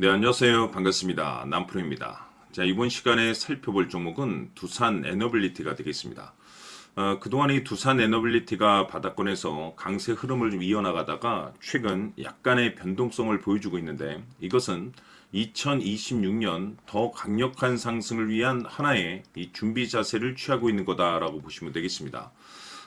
네, 안녕하세요. 반갑습니다. 남프로입니다. 자, 이번 시간에 살펴볼 종목은 두산 에너빌리티가 되겠습니다. 그동안 이 두산 에너빌리티가 바닥권에서 강세 흐름을 좀 이어나가다가 최근 약간의 변동성을 보여주고 있는데, 이것은 2026년 더 강력한 상승을 위한 하나의 이 준비 자세를 취하고 있는 거다라고 보시면 되겠습니다.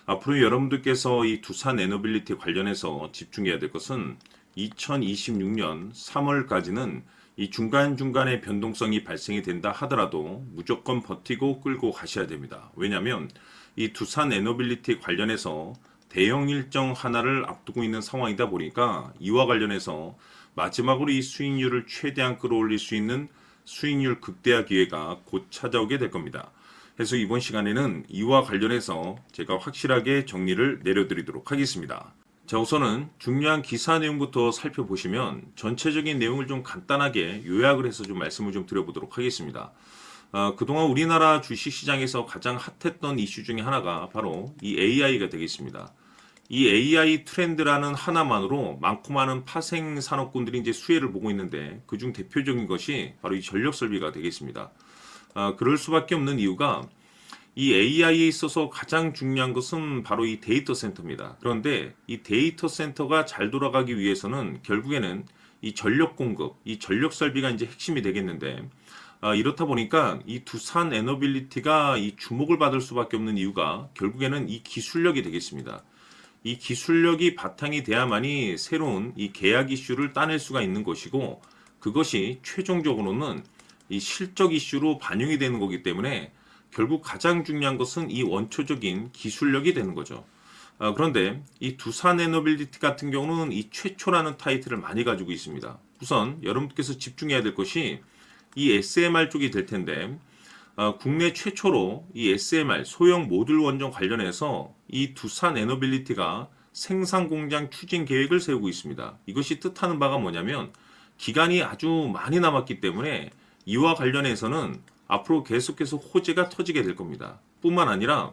앞으로 여러분들께서 이 두산 에너빌리티 관련해서 집중해야 될 것은 2026년 3월까지는 이 중간중간에 변동성이 발생이 된다 하더라도 무조건 버티고 끌고 가셔야 됩니다. 왜냐하면 이 두산 에너빌리티 관련해서 대형 일정 하나를 앞두고 있는 상황이다 보니까 이와 관련해서 마지막으로 이 수익률을 최대한 끌어올릴 수 있는 수익률 극대화 기회가 곧 찾아오게 될 겁니다. 그래서 이번 시간에는 이와 관련해서 제가 확실하게 정리를 내려드리도록 하겠습니다. 자, 우선은 중요한 기사 내용부터 살펴보시면 전체적인 내용을 좀 간단하게 요약을 해서 좀 말씀을 좀 드려보도록 하겠습니다. 그동안 우리나라 주식시장에서 가장 핫했던 이슈 중에 하나가 바로 이 AI가 되겠습니다. 이 AI 트렌드라는 하나만으로 많고 많은 파생 산업군들이 이제 수혜를 보고 있는데, 그중 대표적인 것이 바로 이 전력 설비가 되겠습니다. 그럴 수밖에 없는 이유가 이 AI에 있어서 가장 중요한 것은 바로 이 데이터 센터입니다. 그런데 이 데이터 센터가 잘 돌아가기 위해서는 결국에는 이 전력 공급, 이 전력 설비가 이제 핵심이 되겠는데, 이렇다 보니까 이 두산 에너빌리티가 이 주목을 받을 수밖에 없는 이유가 결국에는 이 기술력이 되겠습니다. 이 기술력이 바탕이 돼야만이 새로운 이 계약 이슈를 따낼 수가 있는 것이고, 그것이 최종적으로는 이 실적 이슈로 반영이 되는 거기 때문에 결국 가장 중요한 것은 이 원초적인 기술력이 되는 거죠. 그런데 이 두산 에너빌리티 같은 경우는 이 최초라는 타이틀을 많이 가지고 있습니다. 우선 여러분께서 집중해야 될 것이 이 SMR 쪽이 될 텐데, 국내 최초로 이 SMR 소형 모듈 원전 관련해서 이 두산 에너빌리티가 생산 공장 추진 계획을 세우고 있습니다. 이것이 뜻하는 바가 뭐냐면 기간이 아주 많이 남았기 때문에 이와 관련해서는 앞으로 계속해서 호재가 터지게 될 겁니다. 뿐만 아니라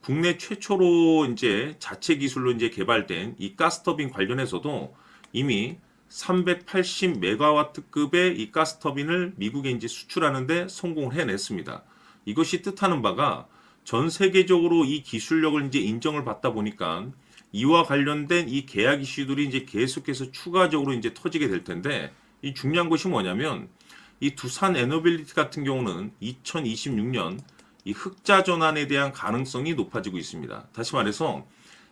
국내 최초로 이제 자체 기술로 이제 개발된 이 가스터빈 관련해서도 이미 380메가와트급의 이 가스터빈을 미국에 이제 수출하는데 성공을 해냈습니다. 이것이 뜻하는 바가 전 세계적으로 이 기술력을 이제 인정을 받다 보니까 이와 관련된 이 계약 이슈들이 이제 계속해서 추가적으로 이제 터지게 될 텐데, 이 중요한 것이 뭐냐면 이 두산 에너빌리티 같은 경우는 2026년 이 흑자 전환에 대한 가능성이 높아지고 있습니다. 다시 말해서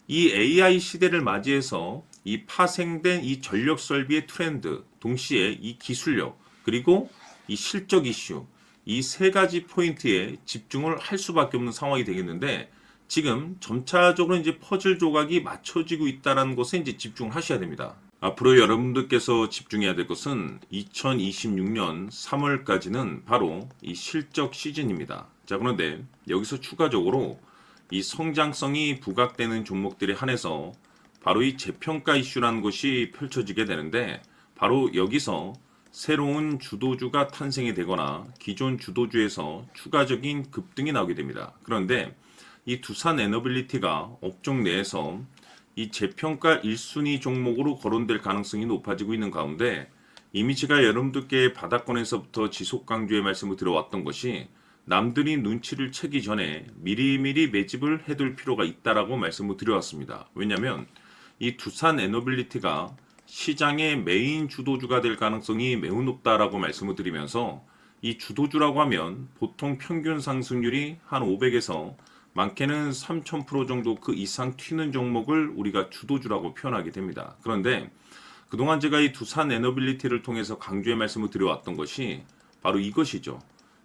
이 AI 시대를 맞이해서 이 파생된 이 전력 설비의 트렌드, 동시에 이 기술력, 그리고 이 실적 이슈, 이 세 가지 포인트에 집중을 할 수밖에 없는 상황이 되겠는데, 지금 점차적으로 이제 퍼즐 조각이 맞춰지고 있다는 것에 이제 집중을 하셔야 됩니다. 앞으로 여러분들께서 집중해야 될 것은 2026년 3월까지는 바로 이 실적 시즌입니다. 자, 그런데 여기서 추가적으로 이 성장성이 부각되는 종목들에 한해서 바로 이 재평가 이슈라는 것이 펼쳐지게 되는데, 바로 여기서 새로운 주도주가 탄생이 되거나 기존 주도주에서 추가적인 급등이 나오게 됩니다. 그런데 이 두산 에너빌리티가 업종 내에서 이 재평가 1순위 종목으로 거론될 가능성이 높아지고 있는 가운데, 이미 제가 여러분들께 바닥권에서부터 지속 강조의 말씀을 드려왔던 것이 남들이 눈치를 채기 전에 미리미리 매집을 해둘 필요가 있다라고 말씀을 드려왔습니다. 왜냐하면 이 두산 에너빌리티가 시장의 메인 주도주가 될 가능성이 매우 높다라고 말씀을 드리면서, 이 주도주라고 하면 보통 평균 상승률이 한 500에서 많게는 3000% 정도 그 이상 튀는 종목을 우리가 주도주라고 표현하게 됩니다. 그런데 그동안 제가 이 두산 에너빌리티를 통해서 강조의 말씀을 드려왔던 것이 바로 이것이죠.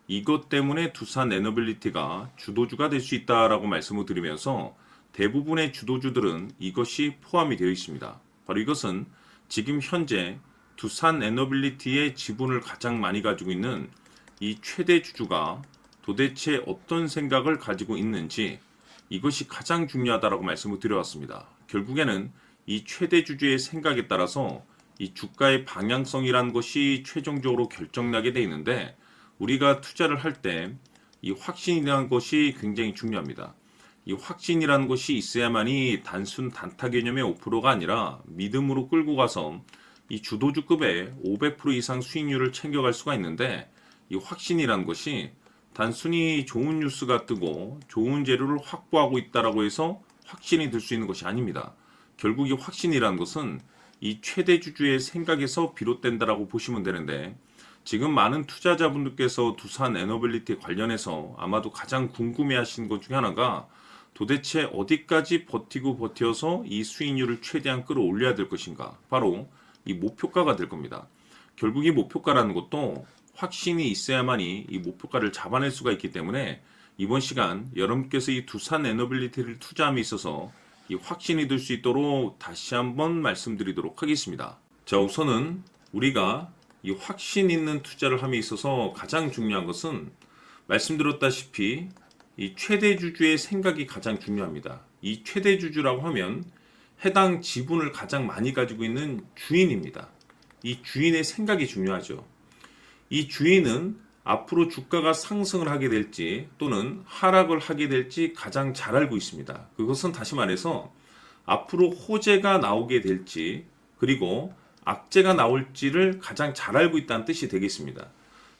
이것 때문에 두산 에너빌리티가 주도주가 될 수 있다라고 말씀을 드리면서 대부분의 주도주들은 이것이 포함이 되어 있습니다. 바로 이것은 지금 현재 두산 에너빌리티의 지분을 가장 많이 가지고 있는 이 최대 주주가 도대체 어떤 생각을 가지고 있는지, 이것이 가장 중요하다라고 말씀을 드려왔습니다. 결국에는 이 최대 주주의 생각에 따라서 이 주가의 방향성이라는 것이 최종적으로 결정나게 돼 있는데, 우리가 투자를 할 때 이 확신이라는 것이 굉장히 중요합니다. 이 확신이라는 것이 있어야만이 단순 단타 개념의 5%가 아니라 믿음으로 끌고 가서 이 주도주급의 500% 이상 수익률을 챙겨갈 수가 있는데, 이 확신이라는 것이 단순히 좋은 뉴스가 뜨고 좋은 재료를 확보하고 있다라고 해서 확신이 들 수 있는 것이 아닙니다. 결국 이 확신이라는 것은 이 최대 주주의 생각에서 비롯된다라고 보시면 되는데, 지금 많은 투자자분들께서 두산 에너빌리티 관련해서 아마도 가장 궁금해하시는 것 중에 하나가 도대체 어디까지 버티고 버텨서 이 수익률을 최대한 끌어올려야 될 것인가, 바로 이 목표가가 될 겁니다. 결국 이 목표가라는 것도 확신이 있어야만이 이 목표가를 잡아낼 수가 있기 때문에 이번 시간 여러분께서 이 두산 에너빌리티를 투자함에 있어서 이 확신이 들 수 있도록 다시 한번 말씀드리도록 하겠습니다. 자, 우선은 우리가 이 확신 있는 투자를 함에 있어서 가장 중요한 것은 말씀드렸다시피 이 최대 주주의 생각이 가장 중요합니다. 이 최대 주주라고 하면 해당 지분을 가장 많이 가지고 있는 주인입니다. 이 주인의 생각이 중요하죠. 이 주인은 앞으로 주가가 상승을 하게 될지 또는 하락을 하게 될지 가장 잘 알고 있습니다. 그것은 다시 말해서 앞으로 호재가 나오게 될지 그리고 악재가 나올지를 가장 잘 알고 있다는 뜻이 되겠습니다.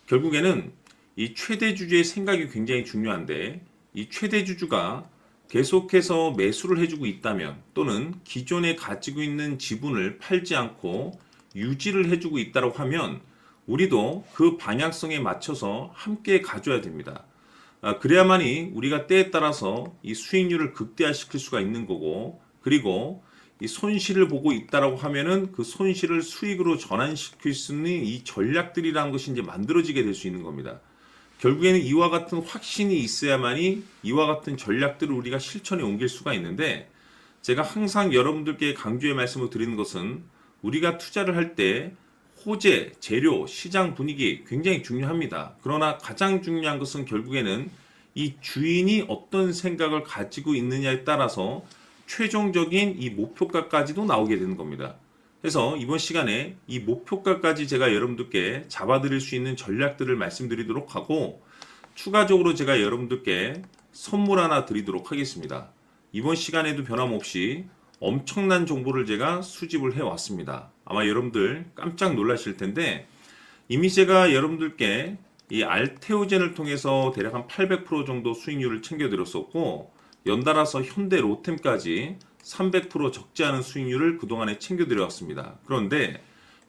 결국에는 이 최대 주주의 생각이 굉장히 중요한데, 이 최대 주주가 계속해서 매수를 해주고 있다면 또는 기존에 가지고 있는 지분을 팔지 않고 유지를 해주고 있다고 하면 우리도 그 방향성에 맞춰서 함께 가져야 됩니다. 그래야만이 우리가 때에 따라서 이 수익률을 극대화시킬 수가 있는 거고, 그리고 이 손실을 보고 있다라고 하면은 그 손실을 수익으로 전환시킬 수 있는 이 전략들이라는 것이 이제 만들어지게 될 수 있는 겁니다. 결국에는 이와 같은 확신이 있어야만이 이와 같은 전략들을 우리가 실천에 옮길 수가 있는데, 제가 항상 여러분들께 강조의 말씀을 드리는 것은 우리가 투자를 할 때 호재, 재료, 시장 분위기 굉장히 중요합니다. 그러나 가장 중요한 것은 결국에는 이 주인이 어떤 생각을 가지고 있느냐에 따라서 최종적인 이 목표가까지도 나오게 되는 겁니다. 그래서 이번 시간에 이 목표가까지 제가 여러분들께 잡아드릴 수 있는 전략들을 말씀드리도록 하고, 추가적으로 제가 여러분들께 선물 하나 드리도록 하겠습니다. 이번 시간에도 변함없이 엄청난 정보를 제가 수집을 해왔습니다. 아마 여러분들 깜짝 놀라실 텐데, 이미 제가 여러분들께 이 알테오젠을 통해서 대략 한 800% 정도 수익률을 챙겨드렸었고, 연달아서 현대 로템까지 300% 적지 않은 수익률을 그동안에 챙겨드려왔습니다. 그런데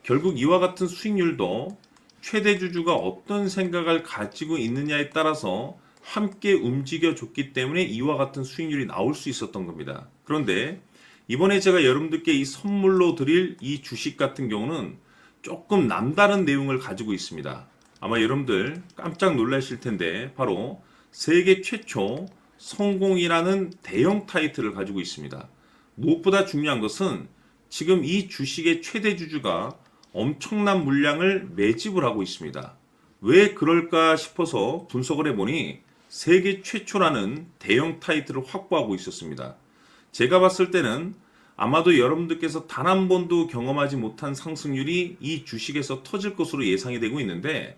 결국 이와 같은 수익률도 최대 주주가 어떤 생각을 가지고 있느냐에 따라서 함께 움직여줬기 때문에 이와 같은 수익률이 나올 수 있었던 겁니다. 그런데 이번에 제가 여러분들께 이 선물로 드릴 이 주식 같은 경우는 조금 남다른 내용을 가지고 있습니다. 아마 여러분들 깜짝 놀라실 텐데, 바로 세계 최초 성공이라는 대형 타이틀을 가지고 있습니다. 무엇보다 중요한 것은 지금 이 주식의 최대 주주가 엄청난 물량을 매집을 하고 있습니다. 왜 그럴까 싶어서 분석을 해보니 세계 최초라는 대형 타이틀을 확보하고 있었습니다. 제가 봤을 때는 아마도 여러분들께서 단 한 번도 경험하지 못한 상승률이 이 주식에서 터질 것으로 예상이 되고 있는데,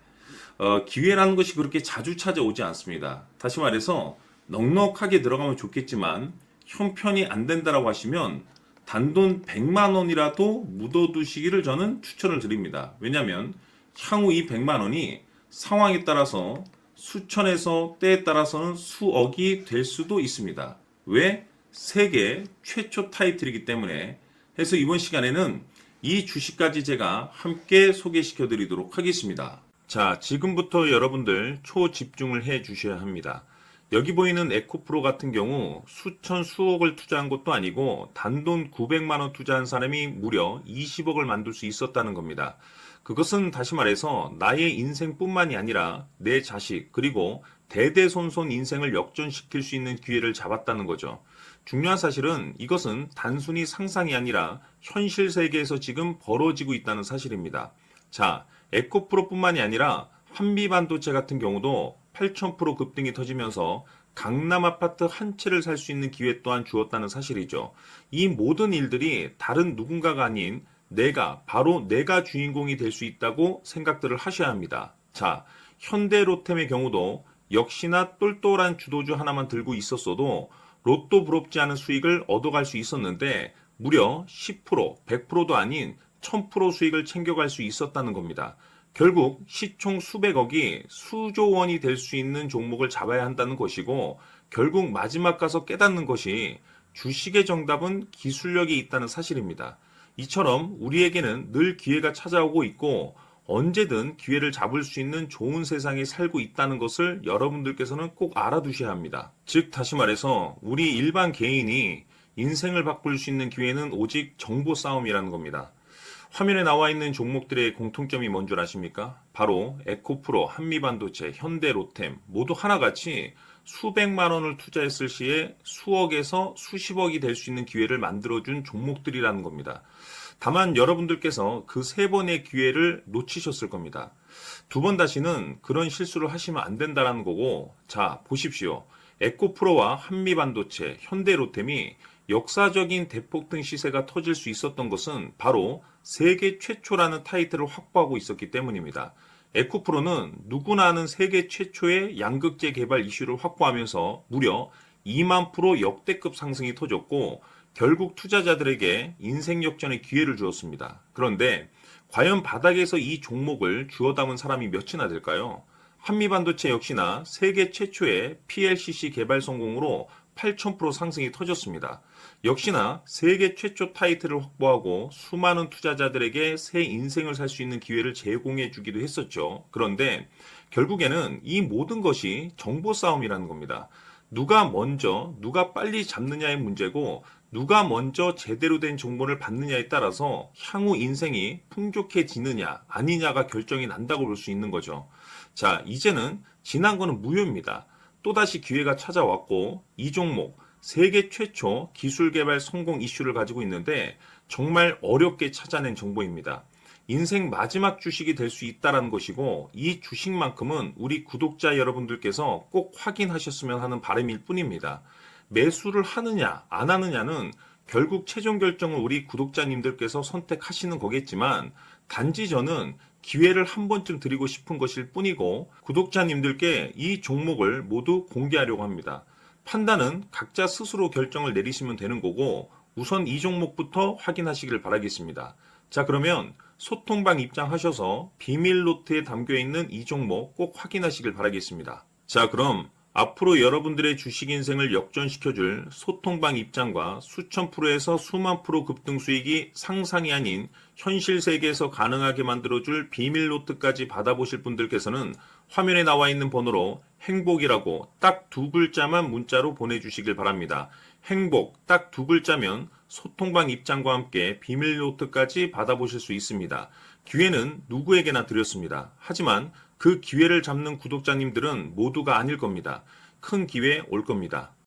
기회라는 것이 그렇게 자주 찾아오지 않습니다. 다시 말해서 넉넉하게 들어가면 좋겠지만 형편이 안 된다라고 하시면 단돈 100만 원이라도 묻어두시기를 저는 추천을 드립니다. 왜냐하면 향후 이 100만 원이 상황에 따라서 수천에서 때에 따라서는 수억이 될 수도 있습니다. 왜? 세계 최초 타이틀이기 때문에. 해서 이번 시간에는 이 주식까지 제가 함께 소개시켜 드리도록 하겠습니다. 자, 지금부터 여러분들 초집중을 해 주셔야 합니다. 여기 보이는 에코프로 같은 경우 수천 수억을 투자한 것도 아니고 단돈 900만 원 투자한 사람이 무려 20억을 만들 수 있었다는 겁니다. 그것은 다시 말해서 나의 인생뿐만이 아니라 내 자식 그리고 대대손손 인생을 역전시킬 수 있는 기회를 잡았다는 거죠. 중요한 사실은 이것은 단순히 상상이 아니라 현실 세계에서 지금 벌어지고 있다는 사실입니다. 자, 에코프로뿐만이 아니라 한미반도체 같은 경우도 8,000% 급등이 터지면서 강남 아파트 한 채를 살 수 있는 기회 또한 주었다는 사실이죠. 이 모든 일들이 다른 누군가가 아닌 바로 내가 주인공이 될 수 있다고 생각들을 하셔야 합니다. 자, 현대로템의 경우도 역시나 똘똘한 주도주 하나만 들고 있었어도 로또 부럽지 않은 수익을 얻어갈 수 있었는데 무려 10%, 100%도 아닌 1000% 수익을 챙겨갈 수 있었다는 겁니다. 결국 시총 수백억이 수조 원이 될 수 있는 종목을 잡아야 한다는 것이고, 결국 마지막 가서 깨닫는 것이 주식의 정답은 기술력이 있다는 사실입니다. 이처럼 우리에게는 늘 기회가 찾아오고 있고 언제든 기회를 잡을 수 있는 좋은 세상에 살고 있다는 것을 여러분들께서는 꼭 알아두셔야 합니다. 즉 다시 말해서 우리 일반 개인이 인생을 바꿀 수 있는 기회는 오직 정보 싸움이라는 겁니다. 화면에 나와 있는 종목들의 공통점이 뭔 줄 아십니까? 바로 에코프로, 한미반도체, 현대로템 모두 하나같이 수백만 원을 투자했을 시에 수억에서 수십억이 될 수 있는 기회를 만들어준 종목들이라는 겁니다. 다만 여러분들께서 그 세 번의 기회를 놓치셨을 겁니다. 두 번 다시는 그런 실수를 하시면 안 된다는 거고, 자, 보십시오. 에코프로와 한미반도체, 현대로템이 역사적인 대폭등 시세가 터질 수 있었던 것은 바로 세계 최초라는 타이틀을 확보하고 있었기 때문입니다. 에코프로는 누구나 아는 세계 최초의 양극재 개발 이슈를 확보하면서 무려 2만 프로 역대급 상승이 터졌고 결국 투자자들에게 인생 역전의 기회를 주었습니다. 그런데 과연 바닥에서 이 종목을 주워 담은 사람이 몇이나 될까요? 한미반도체 역시나 세계 최초의 PLCC 개발 성공으로 8000% 상승이 터졌습니다. 역시나 세계 최초 타이틀을 확보하고 수많은 투자자들에게 새 인생을 살 수 있는 기회를 제공해 주기도 했었죠. 그런데 결국에는 이 모든 것이 정보 싸움이라는 겁니다. 누가 먼저, 누가 빨리 잡느냐의 문제고 누가 먼저 제대로 된 정보를 받느냐에 따라서 향후 인생이 풍족해지느냐 아니냐가 결정이 난다고 볼 수 있는 거죠. 자, 이제는 지난 거는 무효입니다. 또다시 기회가 찾아왔고 이 종목 세계 최초 기술 개발 성공 이슈를 가지고 있는데 정말 어렵게 찾아낸 정보입니다. 인생 마지막 주식이 될 수 있다는 것이고 이 주식만큼은 우리 구독자 여러분들께서 꼭 확인하셨으면 하는 바람일 뿐입니다. 매수를 하느냐 안 하느냐는 결국 최종 결정을 우리 구독자님들께서 선택하시는 거겠지만 단지 저는 기회를 한 번쯤 드리고 싶은 것일 뿐이고 구독자님들께 이 종목을 모두 공개하려고 합니다. 판단은 각자 스스로 결정을 내리시면 되는 거고 우선 이 종목부터 확인하시길 바라겠습니다. 자, 그러면 소통방 입장하셔서 비밀 노트에 담겨있는 이 종목 꼭 확인하시길 바라겠습니다. 자, 그럼 앞으로 여러분들의 주식 인생을 역전시켜줄 소통방 입장과 수천 프로에서 수만 프로 급등 수익이 상상이 아닌 현실 세계에서 가능하게 만들어줄 비밀 노트까지 받아보실 분들께서는 화면에 나와 있는 번호로 행복이라고 딱 두 글자만 문자로 보내주시길 바랍니다. 행복 딱 두 글자면 소통방 입장과 함께 비밀 노트까지 받아보실 수 있습니다. 기회는 누구에게나 드렸습니다. 하지만 그 기회를 잡는 구독자님들은 모두가 아닐 겁니다. 큰 기회 올 겁니다.